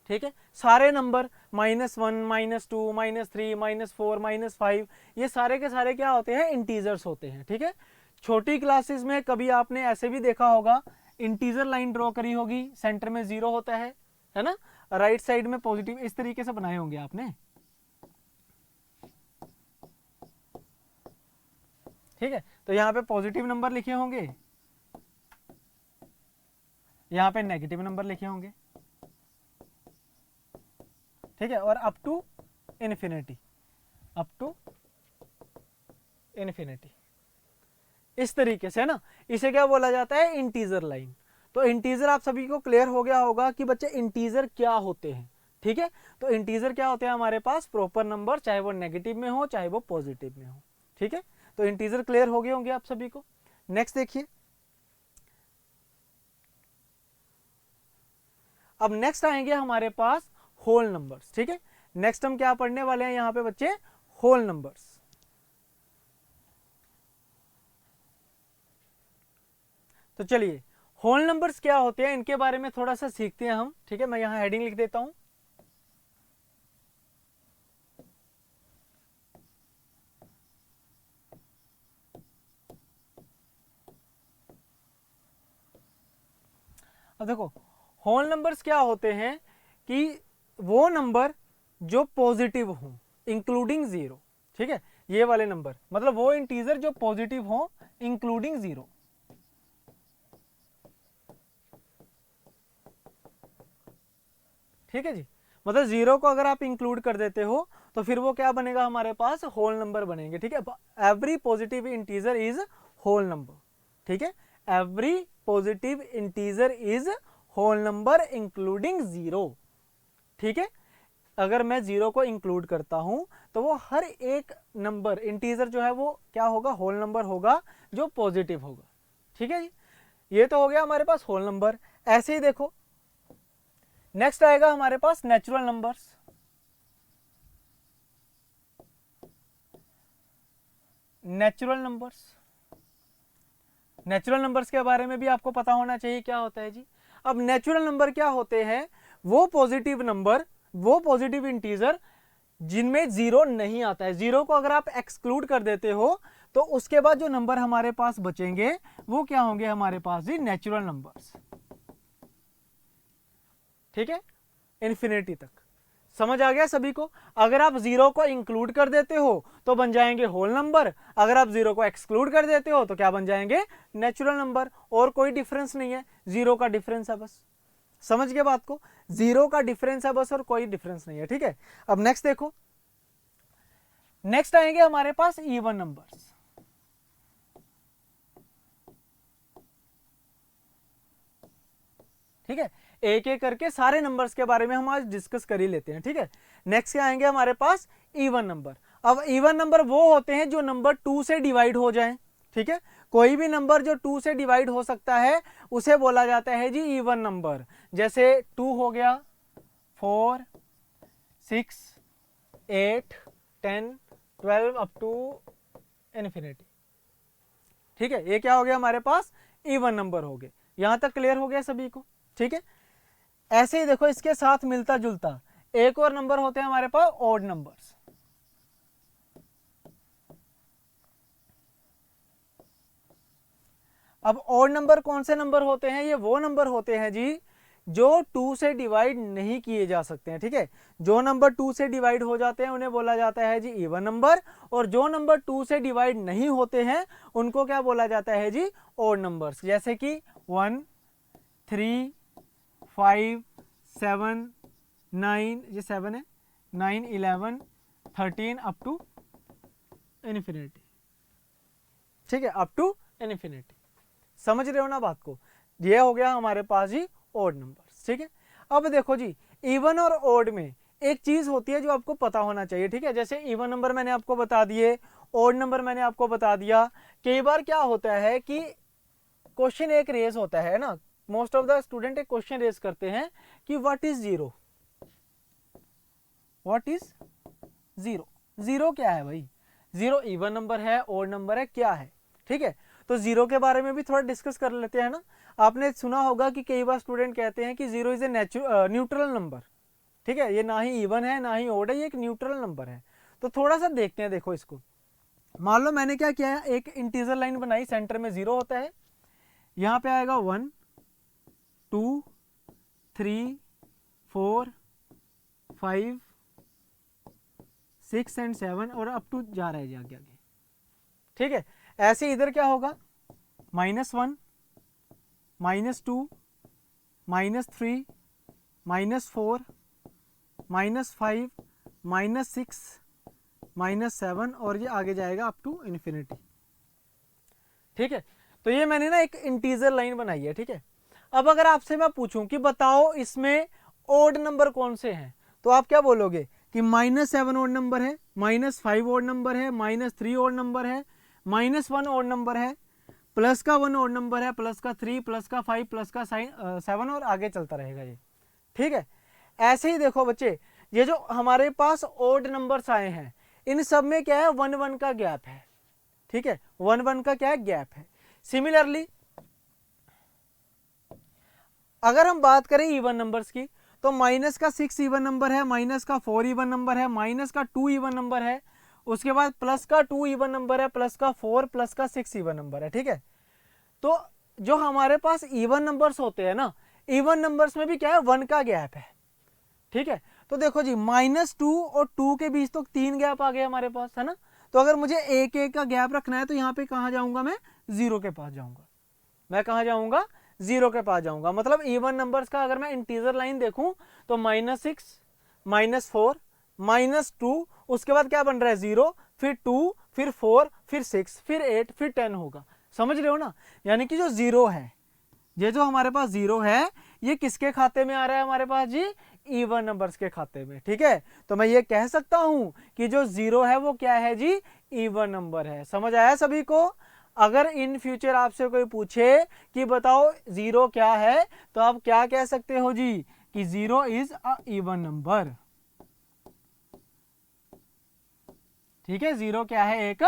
ठीक है, सारे नंबर -1, -2, -3, -4, -5, ये सारे के सारे क्या होते हैं, इंटीजर्स होते हैं। ठीक है, छोटी क्लासेस में कभी आपने ऐसे भी देखा होगा, इंटीजर लाइन ड्रॉ करी होगी, सेंटर में 0 होता है ना, राइट साइड में पॉजिटिव, इस तरीके से बनाए होंगे आपने। ठीक है, तो यहाँ पे पॉजिटिव नंबर लिखे होंगे, यहाँ पे नेगेटिव नंबर लिखे होंगे, ठीक है, और up to infinity, up to infinity, इस तरीके से है ना। इसे क्या बोला जाता है, इंटीजर लाइन। तो इंटीजर आप सभी को क्लियर हो गया होगा कि बच्चे इंटीजर क्या होते हैं, ठीक है। तो इंटीजर क्या होते हैं हमारे पास, प्रॉपर नंबर, चाहे वो नेगेटिव में हो चाहे वो पॉजिटिव में हो, ठीक है। तो इंटीजर क्लियर हो गए होंगे आप सभी को। नेक्स्ट देखिए, अब नेक्स्ट आएंगे हमारे पास होल नंबर्स, ठीक है। नेक्स्ट हम क्या पढ़ने वाले हैं यहाँ पे बच्चे, होल नंबर्स। तो चलिए होल नंबर्स क्या होते हैं इनके बारे में थोड़ा सा सीखते हैं हम, ठीक है। मैं यहाँ हेडिंग लिख देता हूं। अब देखो होल नंबर्स क्या होते हैं कि वो नंबर जो पॉजिटिव हो इंक्लूडिंग जीरो, ठीक है। ये वाले नंबर मतलब वो इंटीजर जो पॉजिटिव हो इंक्लूडिंग जीरो, ठीक है जी। मतलब जीरो को अगर आप इंक्लूड कर देते हो तो फिर वो क्या बनेगा हमारे पास, होल नंबर बनेंगे, ठीक है। Every positive integer is whole number, ठीक है। Every positive integer is whole number including zero, ठीक है। अगर मैं जीरो को इंक्लूड करता हूं तो वो हर एक नंबर इंटीजर जो है वो क्या होगा, होल नंबर होगा जो पॉजिटिव होगा, ठीक है जी। ये तो हो गया हमारे पास होल नंबर। ऐसे ही देखो नेक्स्ट आएगा हमारे पास natural numbers. Natural numbers, natural numbers के बारे में भी आपको पता होना चाहिए क्या होता है जी। अब नेचुरल नंबर क्या होते हैं, वो पॉजिटिव नंबर, वो पॉजिटिव इंटीजर जिनमें जीरो नहीं आता है। जीरो को अगर आप एक्सक्लूड कर देते हो तो उसके बाद जो नंबर हमारे पास बचेंगे वो क्या होंगे हमारे पास जी, नेचुरल नंबर्स, ठीक है, इन्फिनिटी तक। समझ आ गया सभी को। अगर आप जीरो को इंक्लूड कर देते हो तो बन जाएंगे होल नंबर, अगर आप जीरो को एक्सक्लूड कर देते हो तो क्या बन जाएंगे, नेचुरल नंबर। और कोई डिफरेंस नहीं है, जीरो का डिफरेंस है बस। समझ गए बात को, जीरो का डिफरेंस है बस और कोई डिफरेंस नहीं है, ठीक है। अब नेक्स्ट देखो, नेक्स्ट आएंगे हमारे पास इवन नंबर्स, ठीक है। एक एक करके सारे नंबर्स के बारे में हम आज डिस्कस कर ही लेते हैं, ठीक है। नेक्स्ट क्या आएंगे हमारे पास, इवन नंबर। अब इवन नंबर वो होते हैं जो नंबर टू से डिवाइड हो जाएं, ठीक है। कोई भी नंबर जो टू से डिवाइड हो सकता है उसे बोला जाता है जी इवन नंबर। जैसे टू हो गया, 4, 6, 8, 10, 12 अप टू इन्फिनिटी, ठीक है। ये क्या हो गया हमारे पास, इवन नंबर हो गए। यहां तक क्लियर हो गया सभी को, ठीक है। ऐसे ही देखो इसके साथ मिलता जुलता एक और नंबर होते हैं हमारे पास, ऑड नंबर्स। अब ऑड नंबर कौन से नंबर होते हैं, ये वो नंबर होते हैं जी जो टू से डिवाइड नहीं किए जा सकते हैं, ठीक है। जो नंबर टू से डिवाइड हो जाते हैं उन्हें बोला जाता है जी इवन नंबर, और जो नंबर टू से डिवाइड नहीं होते हैं उनको क्या बोला जाता है जी, ऑड नंबर्स। जैसे कि 1, 3, 5, 7, 9, ये 7 है, 9, 11, 13 अप टू इन्फिनिटी, ठीक है, अप टू इन्फिनिटी। समझ रहे हो ना बात को। ये हो गया हमारे पास जी ऑड नंबर्स, ठीक है। अब देखो जी इवन और ऑड में एक चीज होती है जो आपको पता होना चाहिए, ठीक है। जैसे इवन नंबर मैंने आपको बता दिए, ऑड नंबर मैंने आपको बता दिया। कई बार क्या होता है कि क्वेश्चन एक रेज होता है ना, मोस्ट ऑफ द स्टूडेंट एक क्वेश्चन रेज करते हैं कि what is zero, what is zero, zero क्या है भाई, जीरो इवन नंबर है, ऑड नंबर है, क्या है, ठीक है। तो जीरो के बारे में भी थोड़ा डिस्कस कर लेते हैं ना। आपने सुना होगा कि कई बार स्टूडेंट कहते हैं कि zero is a neutral number, ठीक है। ये ना ही इवन है ना ही ऑड है, ये एक न्यूट्रल नंबर है। तो थोड़ा सा देखते हैं, देखो इसको। मान लो मैंने क्या किया है, एक इंटीजर लाइन बनाई, सेंटर में जीरो होता है, यहां पे आएगा 1, 2, 3, 4, 5, 6 एंड 7 और अप टू जा रहा है जी आगे आगे, ठीक है। ऐसे इधर क्या होगा, -1, -2, -3, -4, -5, -6, -7 और ये आगे जाएगा अप टू इन्फिनिटी। ठीक है, तो ये मैंने ना एक इंटीजर लाइन बनाई है। ठीक है, अब अगर आपसे मैं पूछूं कि बताओ इसमें ओड नंबर कौन से हैं, तो आप क्या बोलोगे कि -7 ओड नंबर है, -5 ओड नंबर है, -3 ओड नंबर है, -1 ओड नंबर है, प्लस का 1 ओड नंबर है, प्लस का 3, प्लस का 5, प्लस का 7 और आगे चलता रहेगा ये। ठीक है, ऐसे ही देखो बच्चे, ये जो हमारे पास ओड नंबर्स आए हैं इन सब में क्या है, 1-1 का गैप है। ठीक है, 1-1 का क्या है, गैप है। सिमिलरली अगर हम बात करें इवन नंबर्स की, तो माइनस का 6 इवन नंबर है, माइनस का 4 इवन नंबर है, माइनस का 2 इवन नंबर है, उसके बाद प्लस का 2 इवन नंबर है, प्लस का 4, प्लस का 6 इवन नंबर है। ठीक है, तो जो हमारे पास इवन नंबर्स होते हैं ना, इवन नंबर्स में भी क्या है, 1 का गैप है। ठीक है, तो देखो जी, -2 और 2 के बीच तो 3 गैप आ गए हमारे पास, है ना। तो अगर मुझे एक का गैप रखना है तो यहाँ पे कहाँ जाऊंगा, मैं 0 के पास जाऊंगा। मैं कहाँ जाऊंगा, 0 के पास जाऊंगा। मतलब इवन नंबर्स का अगर मैं इंटीजर लाइन देखूं तो -6, -4, -2, उसके बाद क्या बन रहा है, 0, फिर 2, फिर 4, फिर 6, फिर 8, फिर 10 होगा। समझ रहे हो ना, यानी कि जो 0 है, ये जो हमारे पास 0 है, ये किसके खाते में आ रहा है हमारे पास जी, इवन नंबर्स के खाते में। ठीक है, तो मैं ये कह सकता हूं कि जो 0 है वो क्या है जी, इवन नंबर है। समझ आया सभी को। अगर इन फ्यूचर आपसे कोई पूछे कि बताओ 0 क्या है, तो आप क्या कह सकते हो जी, कि 0 इज अ इवन नंबर। ठीक है, 0 क्या है, एक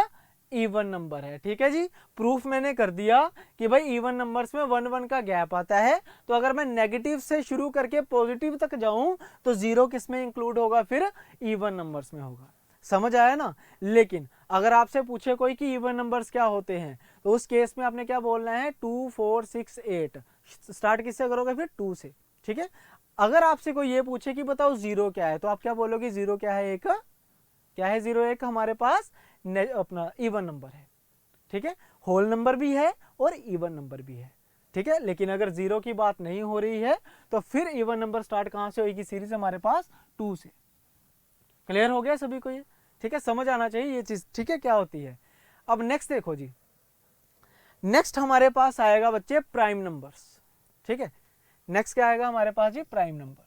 इवन नंबर है। ठीक है जी, प्रूफ मैंने कर दिया कि भाई इवन नंबर्स में 1-1 का गैप आता है। तो अगर मैं नेगेटिव से शुरू करके पॉजिटिव तक जाऊं तो 0 किस में इंक्लूड होगा, फिर इवन नंबर्स में होगा। समझ आया ना। लेकिन अगर आपसे पूछे कोई कि इवन नंबर्स क्या होते हैं, तो उस केस में आपने क्या बोलना है, 2, 4, 6, 8। स्टार्ट किससे करोगे, फिर 2 से। ठीक है, अगर आपसे कोई ये पूछे कि बताओ 0 क्या है, तो आप क्या बोलोगे, 0 क्या है, एक क्या है, 0 एक हमारे पास अपना इवन नंबर है। ठीक है, होल नंबर भी है और इवन नंबर भी है। ठीक है, लेकिन अगर 0 की बात नहीं हो रही है तो फिर इवन नंबर स्टार्ट कहां से होगी, सीरीज हमारे पास 2 से। क्लियर हो गया सभी को ये। ठीक है, समझ आना चाहिए ये चीज। ठीक है, क्या होती है। अब नेक्स्ट देखो जी, नेक्स्ट हमारे पास आएगा बच्चे प्राइम नंबर्स। ठीक है, नेक्स्ट क्या आएगा हमारे पास जी, प्राइम नंबर्स।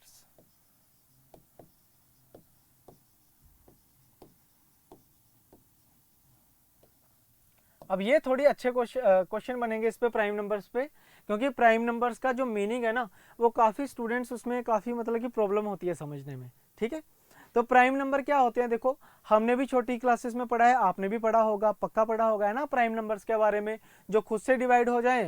अब ये थोड़ी अच्छे क्वेश्चन बनेंगे इस पे, प्राइम नंबर्स पे, क्योंकि प्राइम नंबर्स का जो मीनिंग है ना, वो काफ़ी स्टूडेंट्स उसमें काफ़ी मतलब कि प्रॉब्लम होती है समझने में। ठीक है, तो प्राइम नंबर क्या होते हैं, देखो हमने भी छोटी क्लासेस में पढ़ा है, आपने भी पढ़ा होगा, पक्का पढ़ा होगा, है ना, प्राइम नंबर्स के बारे में, जो खुद से डिवाइड हो जाए,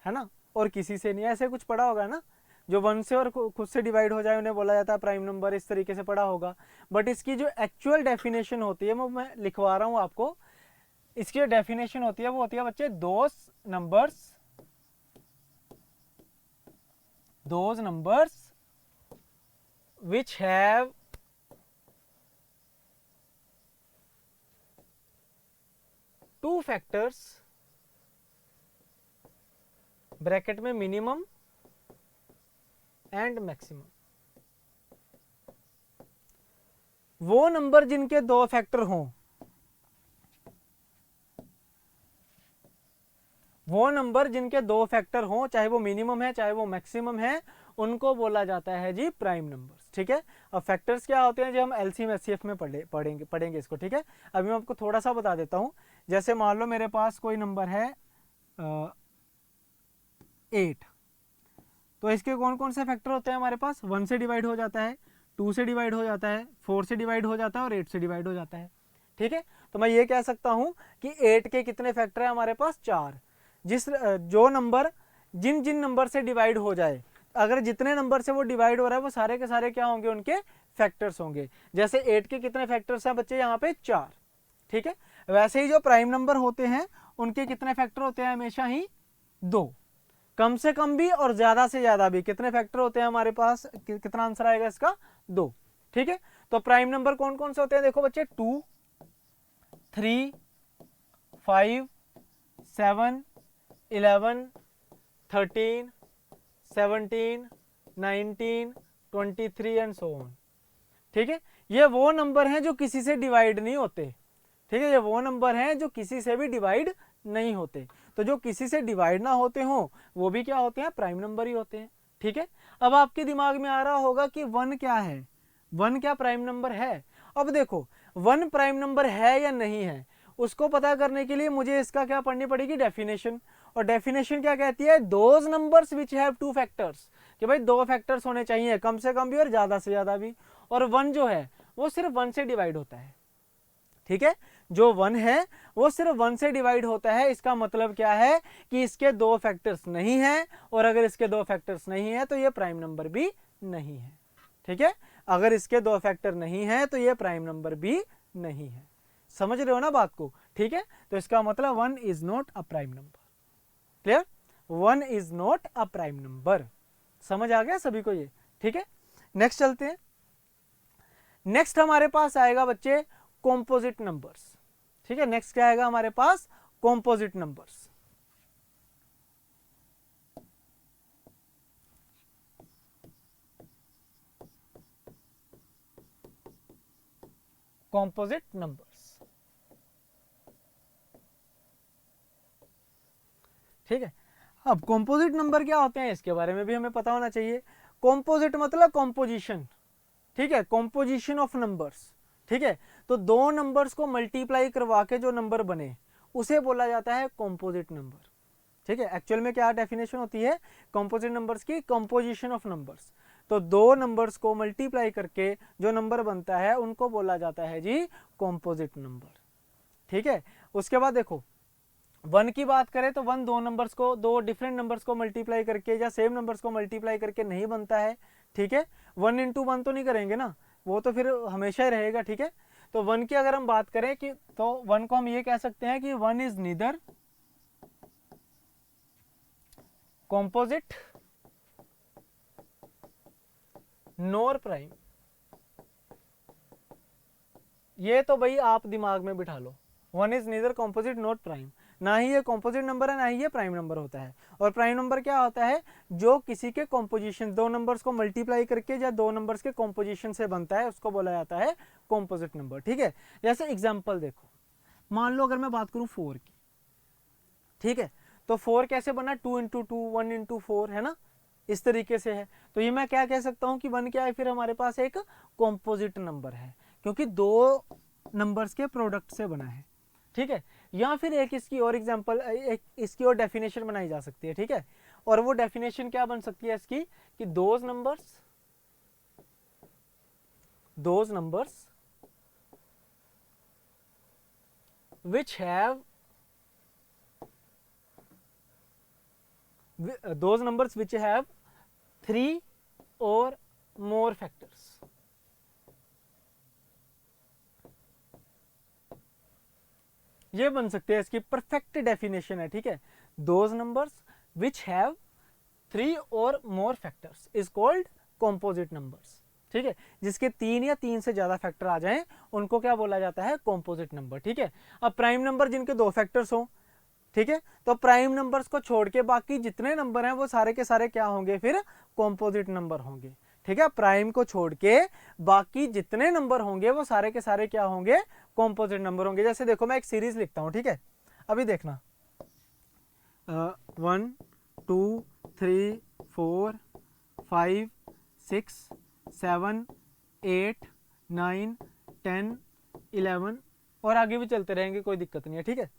है ना, और किसी से नहीं, ऐसे कुछ पढ़ा होगा ना, जो 1 से और खुद से डिवाइड हो जाए उन्हें बोला जाता है प्राइम नंबर, इस तरीके से पढ़ा होगा। बट इसकी जो एक्चुअल डेफिनेशन होती है वो मैं लिखवा रहा हूँ आपको। इसकी जो डेफिनेशन होती है वो होती है बच्चे, those numbers which have two factors, bracket में मिनिमम एंड मैक्सिमम। वो नंबर जिनके 2 फैक्टर हों, वो नंबर जिनके 2 फैक्टर हों, चाहे वो मिनिमम है चाहे वो मैक्सिमम है, उनको बोला जाता है जी प्राइम नंबर्स। ठीक है, अब फैक्टर्स क्या होते हैं जो हम एलसीएम एचसीएफ में पढ़ेंगे इसको। ठीक है, अभी मैं आपको थोड़ा सा बता देता हूं। जैसे मान लो मेरे पास कोई नंबर है 8, तो इसके कौन कौन से फैक्टर होते हैं हमारे पास, 1 से डिवाइड हो जाता है, 2 से डिवाइड हो जाता है, 4 से डिवाइड हो जाता है और 8 से डिवाइड हो जाता है। ठीक है, तो मैं ये कह सकता हूं कि 8 के कितने फैक्टर है हमारे पास, 4। जो नंबर जिन जिन नंबर से डिवाइड हो जाए, अगर जितने नंबर से वो डिवाइड हो रहा है वो सारे के सारे क्या होंगे, उनके फैक्टर्स होंगे। जैसे 8 के कितने फैक्टर्स हैं बच्चे, यहाँ पे 4। ठीक है, वैसे ही जो प्राइम नंबर होते हैं उनके कितने फैक्टर होते हैं, हमेशा ही 2। कम से कम भी और ज्यादा से ज्यादा भी कितने फैक्टर होते हैं हमारे पास, कितना आंसर आएगा इसका, 2। ठीक है, तो प्राइम नंबर कौन कौन से होते हैं, देखो बच्चे, 2, 3, 5, 7, 11, 13, 17, 19, 23 एंड सो ऑन। ठीक है, ये वो नंबर हैं जो किसी से डिवाइड नहीं होते। ठीक है, ये वो नंबर हैं जो किसी से भी डिवाइड नहीं होते। तो जो किसी से डिवाइड ना होते हो वो भी क्या होते हैं, प्राइम नंबर ही होते हैं। ठीक है, अब आपके दिमाग में आ रहा होगा कि 1 क्या है, 1 क्या प्राइम नंबर है। अब देखो 1 प्राइम नंबर है या नहीं है, उसको पता करने के लिए मुझे इसका क्या पढ़नी पड़ेगी, डेफिनेशन। और डेफिनेशन क्या कहती है, those numbers which have 2 factors, कि भाई 2 फैक्टर्स होने चाहिए, कम से कम भी और ज्यादा से ज्यादा भी। और 1 जो है वो सिर्फ 1 से डिवाइड होता है। ठीक है, जो 1 है वो सिर्फ 1 से डिवाइड होता है। इसका मतलब क्या है कि इसके 2 फैक्टर्स नहीं है, और अगर इसके 2 फैक्टर्स नहीं है तो ये प्राइम नंबर भी नहीं है। ठीक है, अगर इसके 2 फैक्टर नहीं है तो ये प्राइम नंबर भी नहीं है। समझ रहे हो ना बात को। ठीक है, तो इसका मतलब 1 is not a prime number. Clear, 1 is not a prime number. समझ आ गया सभी को ये। ठीक है, नेक्स्ट चलते हैं। नेक्स्ट हमारे पास आएगा बच्चे कॉम्पोजिट नंबर्स। ठीक है, नेक्स्ट क्या आएगा हमारे पास, कॉम्पोजिट नंबर्स। Composite numbers. ठीक है, अब कॉम्पोजिट नंबर क्या होते हैं इसके बारे में भी हमें पता होना चाहिए। कॉम्पोजिट मतलब कॉम्पोजिशन। ठीक है, कॉम्पोजिशन ऑफ नंबर्स। ठीक है, तो 2 नंबर्स को मल्टीप्लाई करवा के जो नंबर बने उसे बोला जाता है कॉम्पोजिट नंबर। ठीक है, एक्चुअल में क्या डेफिनेशन होती है कॉम्पोजिट नंबर्स की, कंपोजिशन ऑफ नंबर्स। तो 2 नंबर्स को मल्टीप्लाई करके जो नंबर बनता है उनको बोला जाता है जी कॉम्पोजिट नंबर। ठीक है, उसके बाद देखो 1 की बात करें तो 1 2 नंबर्स को, 2 डिफरेंट नंबर्स को मल्टीप्लाई करके या सेम नंबर्स को मल्टीप्लाई करके नहीं बनता है। ठीक है, 1 इंटू 1 तो नहीं करेंगे ना, वो तो फिर हमेशा ही रहेगा। ठीक है, तो 1 की अगर हम बात करें कि तो 1 को हम ये कह सकते हैं कि 1 is neither composite NOR prime. ये तो भाई आप दिमाग में बिठा लो, 1 is neither composite not prime. ना ही ये कॉम्पोजिट नंबर है ना ही ये प्राइम नंबर होता है। और प्राइम नंबर क्या होता है, जो किसी के कॉम्पोजिशन, 2 नंबर्स को मल्टीप्लाई करके या 2 नंबर्स के कॉम्पोजिशन से बनता है उसको बोला जाता है कॉम्पोजिट नंबर। ठीक है, जैसे एग्जाम्पल देखो, मान लो अगर मैं बात करूं 4 की। ठीक है, तो 4 कैसे बना, 2 इंटू 2, 1 इंटू 4, है ना, इस तरीके से है। तो ये मैं क्या कह सकता हूँ कि 1 क्या है, फिर हमारे पास एक कॉम्पोजिट नंबर है क्योंकि 2 नंबर्स के प्रोडक्ट से बना है। ठीक है, या फिर एक इसकी और एग्जांपल, एक इसकी और डेफिनेशन बनाई जा सकती है। ठीक है, और वो डेफिनेशन क्या बन सकती है इसकी कि those numbers which have those numbers which have 3 or more factors। ये बन सकते हैं, इसकी परफेक्ट डेफिनेशन है। ठीक है, दोज नंबर्स विच हैव 3 और more factors is called composite numbers. ठीक है, जिसके 3 या 3 से ज्यादा फैक्टर आ जाएं उनको क्या बोला जाता है, कॉम्पोजिट नंबर। ठीक है, अब प्राइम नंबर जिनके 2 फैक्टर्स हो, ठीक है, तो प्राइम नंबर्स को छोड़ के बाकी जितने नंबर हैं वो सारे के सारे क्या होंगे, फिर कॉम्पोजिट नंबर होंगे। ठीक है, प्राइम को छोड़ के बाकी जितने नंबर होंगे वो सारे के सारे क्या होंगे, कॉम्पोजिट नंबर होंगे। जैसे देखो मैं एक सीरीज लिखता हूं। ठीक है, अभी देखना 1 2 3 4 5 6 7 8 9 10 11 और आगे भी चलते रहेंगे, कोई दिक्कत नहीं है। ठीक है,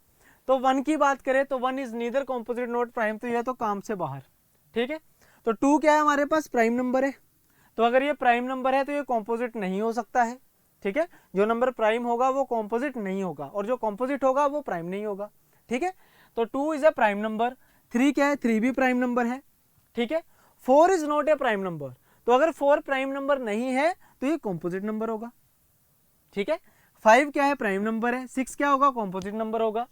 तो 1 की बात करें तो 1 is neither composite not prime, तो यह तो काम से बाहर। ठीक है, तो 2 क्या है, हमारे पास प्राइम नंबर है। तो अगर ये प्राइम नंबर है तो ये कॉम्पोजिट नहीं हो सकता है। ठीक है, जो नंबर प्राइम होगा वो कॉम्पोजिट नहीं होगा, और जो कॉम्पोजिट होगा वो प्राइम नहीं होगा। ठीक है, तो 2 इज अ प्राइम नंबर। 3 क्या है, 3 भी प्राइम नंबर है। ठीक है, 4 is not a prime number, तो अगर 4 प्राइम नंबर नहीं है तो ये कॉम्पोजिट नंबर होगा। ठीक है, 5 क्या है, प्राइम नंबर है। 6 क्या होगा, कॉम्पोजिट नंबर होगा।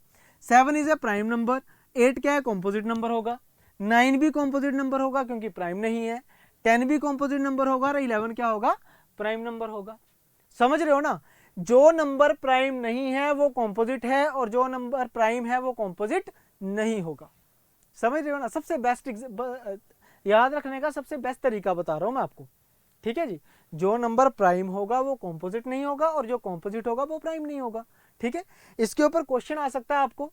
7 इज ए प्राइम नंबर। 8 क्या है, कॉम्पोजिट नंबर होगा। 9 भी कॉम्पोजिट नंबर होगा क्योंकि प्राइम नहीं है। 10 भी कॉम्पोजिट नंबर होगा और 11 क्या होगा, प्राइम नंबर होगा। समझ रहे हो ना, जो नंबर प्राइम नहीं है वो कॉम्पोजिट है और जो नंबर प्राइम है वो कॉम्पोजिट नहीं होगा। समझ रहे हो ना, सबसे बेस्ट याद रखने का सबसे बेस्ट तरीका बता रहा हूं मैं आपको, ठीक है जी। जो नंबर प्राइम होगा वो कॉम्पोजिट नहीं होगा और जो कॉम्पोजिट होगा वो प्राइम नहीं होगा, ठीक है। इसके ऊपर क्वेश्चन आ सकता है आपको,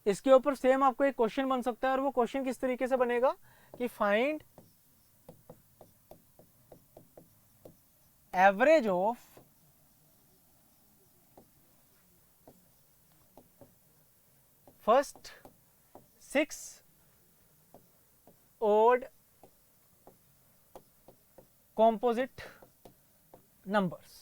इसके ऊपर सेम आपको एक क्वेश्चन बन सकता है और वो क्वेश्चन किस तरीके से बनेगा कि find average of first 6 odd composite numbers।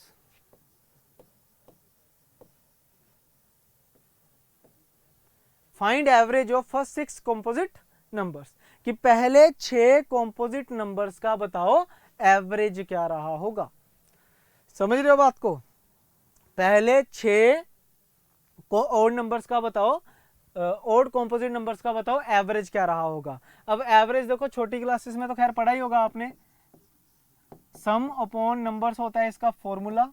Find average of first 6 composite numbers, कि पहले 6 कॉम्पोजिट नंबर्स का बताओ एवरेज क्या रहा होगा। समझ रहे हो बात को, पहले 6 ओड नंबर्स का बताओ, ओड कॉम्पोजिट नंबर्स का बताओ एवरेज क्या रहा होगा। अब एवरेज देखो छोटी क्लासेस में तो खैर पढ़ा ही होगा आपने, सम अपॉन नंबर्स होता है इसका फॉर्मूला,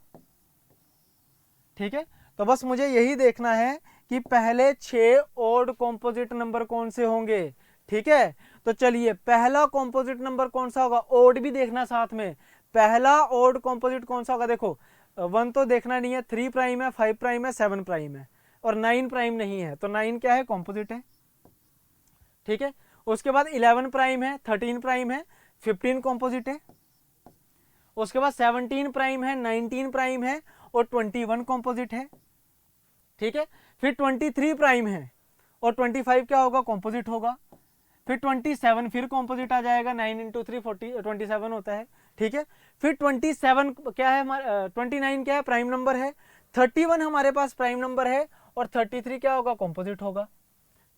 ठीक है। तो बस मुझे यही देखना है कि पहले 6 ओड कॉम्पोजिट नंबर कौन से होंगे, ठीक है। तो चलिए पहला कॉम्पोजिट नंबर कौन सा होगा, ओड भी देखना साथ में, पहला ओड कॉम्पोजिट कौन सा होगा। देखो 1 तो देखना नहीं है, 3 प्राइम है, 5 प्राइम है, 7 प्राइम है और 9 प्राइम नहीं है, तो 9 क्या है, कॉम्पोजिट है, ठीक है। उसके बाद 11 प्राइम है, 13 प्राइम है, 15 कॉम्पोजिट है। उसके बाद 17 प्राइम है, 19 प्राइम है और 21 कॉम्पोजिट है, ठीक है। फिर 23 प्राइम है और 25 क्या होगा, कॉम्पोजिट होगा। फिर 27 फिर कॉम्पोजिट आ जाएगा, 9 इंटू 3 27 होता है, ठीक है। फिर 27 क्या है हमारा, 29 क्या है, प्राइम नंबर है। 31 हमारे पास प्राइम नंबर है और 33 क्या होगा, कॉम्पोजिट होगा,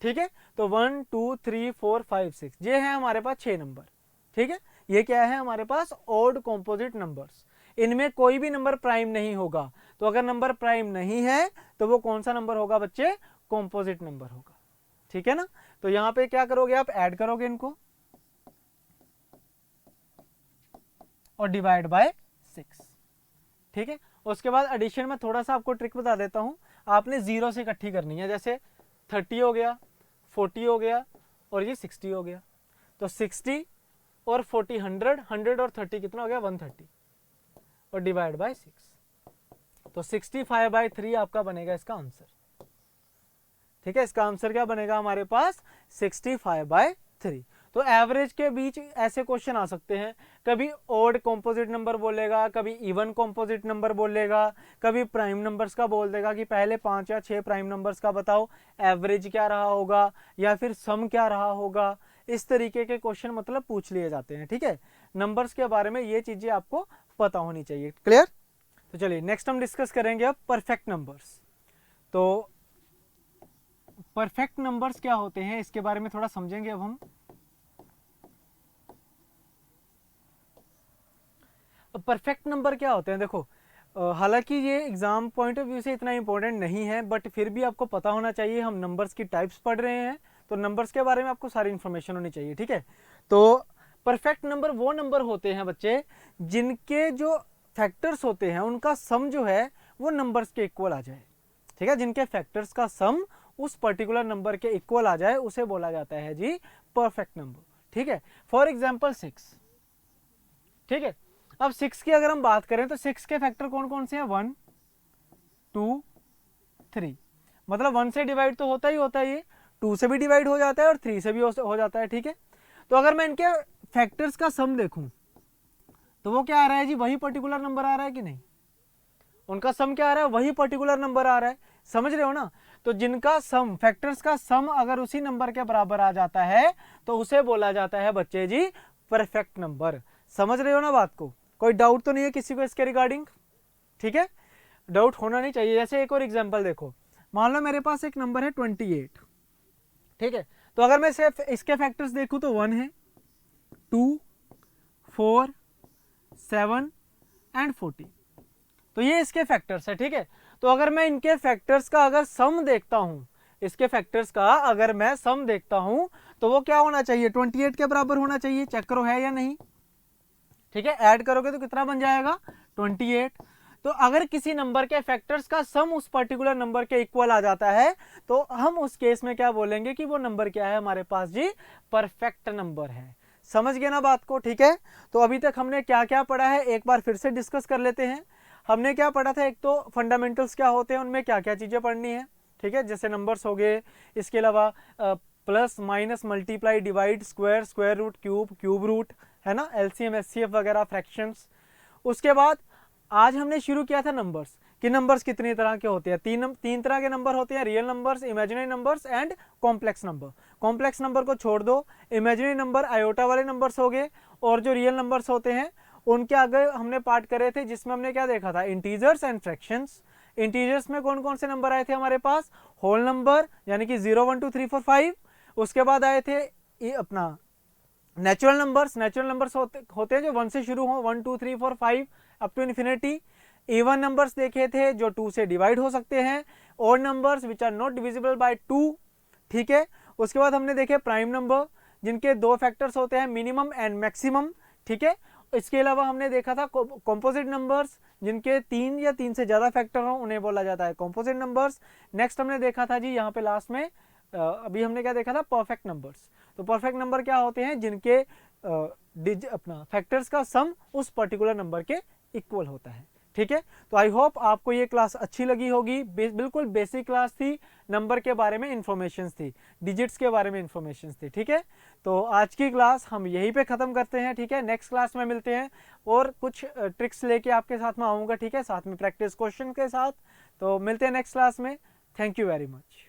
ठीक है। तो 1 2 3 4 5 6 ये है हमारे पास 6 नंबर, ठीक है। ये क्या है हमारे पास, ओड कॉम्पोजिट नंबर्स। इनमें कोई भी नंबर प्राइम नहीं होगा, तो अगर नंबर प्राइम नहीं है तो वो कौन सा नंबर होगा बच्चे, कॉम्पोजिट नंबर होगा, ठीक है ना। तो यहां पे क्या करोगे आप, ऐड करोगे इनको और डिवाइड बाय 6, ठीक है। उसके बाद एडिशन में थोड़ा सा आपको ट्रिक बता देता हूं, आपने 0 से इकट्ठी करनी है, जैसे 30 हो गया, 40 हो गया और ये 60 हो गया। तो 60 और 40 100 और 30 कितना हो गया, 130 और डिवाइड बाय 6, तो 65/3 आपका बनेगा इसका आंसर, ठीक है। इसका आंसर क्या बनेगा हमारे पास, 65/3। तो एवरेज के बीच ऐसे क्वेश्चन आ सकते हैं, कभी ओड कॉम्पोजिट नंबर बोलेगा, कभी इवन कॉम्पोजिट नंबर बोलेगा, कभी प्राइम नंबर्स का बोल देगा कि पहले 5 या 6 प्राइम नंबर्स का बताओ एवरेज क्या रहा होगा या फिर सम क्या रहा होगा। इस तरीके के क्वेश्चन मतलब पूछ लिए जाते हैं, ठीक है। नंबर्स के बारे में ये चीजें आपको पता होनी चाहिए, क्लियर। तो चलिए नेक्स्ट हम डिस्कस करेंगे अब परफेक्ट नंबर्स। तो परफेक्ट नंबर्स क्या होते हैं इसके बारे में थोड़ा समझेंगे अब हम। परफेक्ट नंबर क्या होते हैं, देखो हालांकि ये एग्जाम पॉइंट ऑफ व्यू से इतना इंपॉर्टेंट नहीं है, बट फिर भी आपको पता होना चाहिए, हम नंबर्स की टाइप्स पढ़ रहे हैं तो नंबर्स के बारे में आपको सारी इंफॉर्मेशन होनी चाहिए, ठीक है। तो परफेक्ट नंबर वो नंबर होते हैं बच्चे जिनके जो फैक्टर्स होते हैं उनका सम जो है वो नंबर्स के इक्वल आ जाए, ठीक है। जिनके फैक्टर्स का सम उस पर्टिकुलर नंबर के इक्वल आ जाए उसे बोला जाता है जी परफेक्ट नंबर, ठीक है। फॉर एग्जाम्पल 6, ठीक है। अब 6 की अगर हम बात करें तो 6 के फैक्टर कौन कौन से हैं, 1 2 3, मतलब 1 से डिवाइड तो होता ही होता है, ये 2 से भी डिवाइड हो जाता है और 3 से भी हो जाता है, ठीक है। तो अगर मैं इनके फैक्टर्स का सम देखूं तो वो क्या आ रहा है जी, वही पर्टिकुलर नंबर आ रहा है कि नहीं, उनका सम क्या आ रहा है, वही पर्टिकुलर नंबर आ रहा है, समझ रहे हो ना। तो जिनका सम, फैक्टर्स का सम अगर उसी नंबर के बराबर आ जाता है तो उसे बोला जाता है बच्चे जी परफेक्ट नंबर। समझ रहे हो ना बात को, कोई डाउट तो नहीं है किसी को इसके रिगार्डिंग, ठीक है। डाउट होना नहीं चाहिए। जैसे एक और एग्जांपल देखो, मान लो मेरे पास एक नंबर है 28, ठीक है। तो अगर मैं सिर्फ इसके फैक्टर्स देखूं तो 1 है, 2 4 7 एंड 14, तो ये इसके फैक्टर्स है, ठीक है। तो अगर मैं इनके फैक्टर्स का अगर सम देखता हूं, इसके फैक्टर्स का अगर मैं सम देखता हूं तो वो क्या होना चाहिए, 28 के बराबर होना चाहिए। चेक करो है या नहीं, ठीक है। ऐड करोगे तो कितना बन जाएगा, 28। तो अगर किसी नंबर के फैक्टर्स का सम उस पर्टिकुलर नंबर के इक्वल आ जाता है तो हम उस केस में क्या बोलेंगे कि वो नंबर क्या है हमारे पास जी, परफेक्ट नंबर है। समझ गए ना बात को, ठीक है। तो अभी तक हमने क्या क्या पढ़ा है एक बार फिर से डिस्कस कर लेते हैं। हमने क्या पढ़ा था, एक तो फंडामेंटल्स क्या होते हैं, उनमें क्या क्या चीज़ें पढ़नी है, ठीक है, जैसे नंबर्स हो गए, इसके अलावा plus minus multiply divide square square root cube cube root, है ना, एलसीएम एचसीएफ वगैरह, फ्रैक्शंस। उसके बाद आज हमने शुरू किया था नंबर्स, कि नंबर्स कितनी तरह के होते हैं, तीन तरह के नंबर होते हैं, real numbers, imaginary numbers and complex number. Complex number को छोड़ दो, इमेजिनरी नंबर आयोटा वाले नंबर्स हो गए, और जो रियल नंबर्स होते हैं उनके आगे हमने पार्ट करे थे जिसमें हमने क्या देखा था, इंटीजर्स एंड फ्रैक्शंस। इंटीजर्स में कौन कौन से नंबर आए थे हमारे पास, होल नंबर यानी कि 0 1 2 3 4 5। उसके बाद आए थे ये अपना नेचुरल नंबर्स, नेचुरल नंबर्स होते हैं जो 1 से शुरू हो, 1 2 3 4 5 up to infinity. Even numbers देखे थे जो 2 से डिवाइड हो सकते हैं, odd numbers which are not divisible by 2, ठीक है। उसके बाद हमने देखे प्राइम नंबर जिनके दो फैक्टर्स होते हैं, मिनिमम एंड मैक्सिमम, ठीक है। इसके अलावा हमने देखा था कॉम्पोजिट नंबर्स जिनके 3 या 3 से ज़्यादा फैक्टर हो, उन्हें बोला जाता है कॉम्पोजिट नंबर्स। नेक्स्ट हमने देखा था जी यहाँ पे लास्ट में अभी हमने क्या देखा था, परफेक्ट नंबर्स। तो परफेक्ट नंबर क्या होते हैं, जिनके अपना फैक्टर्स का सम उस पर्टिकुलर नंबर के इक्वल होता है, ठीक है। तो आई होप आपको ये क्लास अच्छी लगी होगी। बिल्कुल बेसिक क्लास थी, नंबर के बारे में इंफॉर्मेशन थी, डिजिट्स के बारे में इंफॉर्मेशन थी, ठीक है। तो आज की क्लास हम यहीं पे ख़त्म करते हैं, ठीक है। नेक्स्ट क्लास में मिलते हैं और कुछ ट्रिक्स लेके आपके साथ में आऊँगा, ठीक है, साथ में प्रैक्टिस क्वेश्चन के साथ। तो मिलते हैं नेक्स्ट क्लास में। Thank you very much.